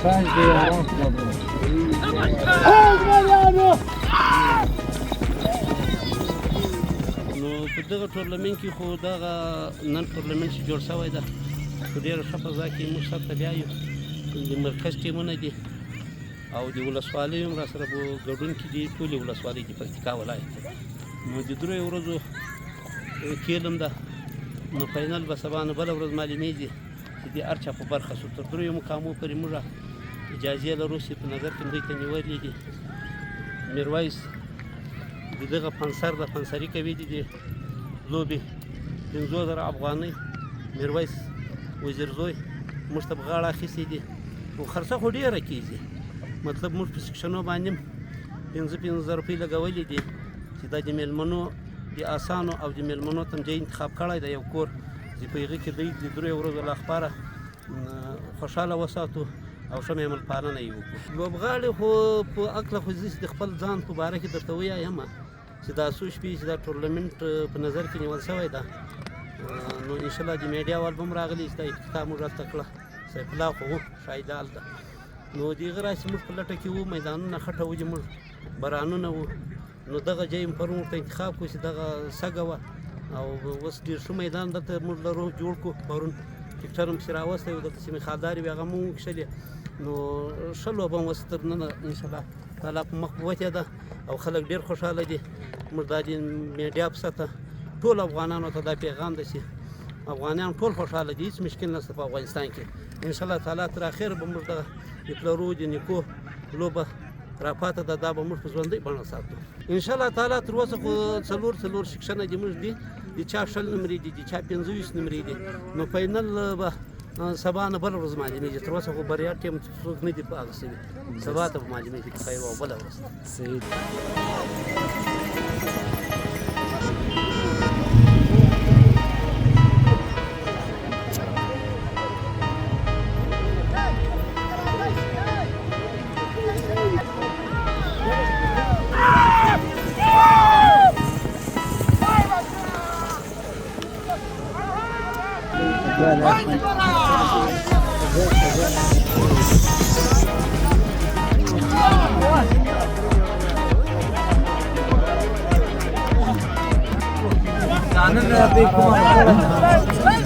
په دغه ټورنمنټ کې خو دغه نن ټورنمنټ چې جوړ شوی ده په ډېره ښه فضا کې موږ سرته بیا یو د مرکز ټیمونه دي او د ولسوالیو هم راسره ګډون کې دي ټولې ولسوالۍ د پکتیکا ولایت نو د دریو ورځو کیلم ده نو فاینل به سبا نه بله ورځ معلومیږي چې د هر چا په برخه شو تر دریو مقامو پورې موږ اجازې لرو چې په نظر کې دوی ته نیولې دي میرویس د دغه فنسر د فنسري کوي دي لوبې 50,000 افغانۍ میرویس وزیر زوی موږ ته په غاړه اخیستې دي خو خرڅه خو ډېره کېږي مطلب موږ په سیکشنو باندې 5,000 روپۍ لګولې دي چې دا د میلمنو د اسانو او د میلمنو ته مې انتخاب کړی دی یو کور چې په هغې کې دوی د دریو ورځو لپاره خوشحاله وساتو او ښه میلمه پالنه یې وکړو لوبغاړي خو په هکله خو زه د خپل ځان په باره کې درته ووایم چې دا څو شپې چې دا ټورنمنټ په نظر کې نیول شوی ده نو انشاءالله د میډیا وال به هم راغلي چې دا افتتاح موږ هلته کړه سیف الله خو و شاهدال ده نو د هغه راسې موږ په لټه کې وو میدانونه خټه وو چې موږ بارانونه وو نو دغه ځای هم پرون ورته انتخاب کړو چې دغه سږه وه او اوس ډېر ښه میدان دلته موږ لرو جوړ کړو پرون ټکټر هم پسې راوستی و دلته چې مې خالدارې وې هغه مو وکښلې نو ښه لوبه هم اوس تر ننه انشاءالله تعالی په مخ وتې ده او خلک ډېر خوشحاله دي موږ دا د میډیا په سطحه ټول افغانانو ته دا پیغام ده چې افغانان ټول خوشحاله دي هېڅ مشکل نشته په افغانستان کې انشاءالله تعالی تر اخره به موږ دغه د پلرو د نیکو لوبه راپاته ده دا به موږ په ژوندۍ بڼه ساتو انشاءالله تعالی تر اوسه خو څلور سیکشنه دي موږ دي د چا 20 نمرې دي د چا 25 نمرې دي نو فاینل به سبا نه بله ورځ معلومیږي تر اوسه خو بریا ټیم څوک نه دي په هغه شوي سبا ته به معلومیږي په خیر او بله ورځ صحیح Canım ne yapayım?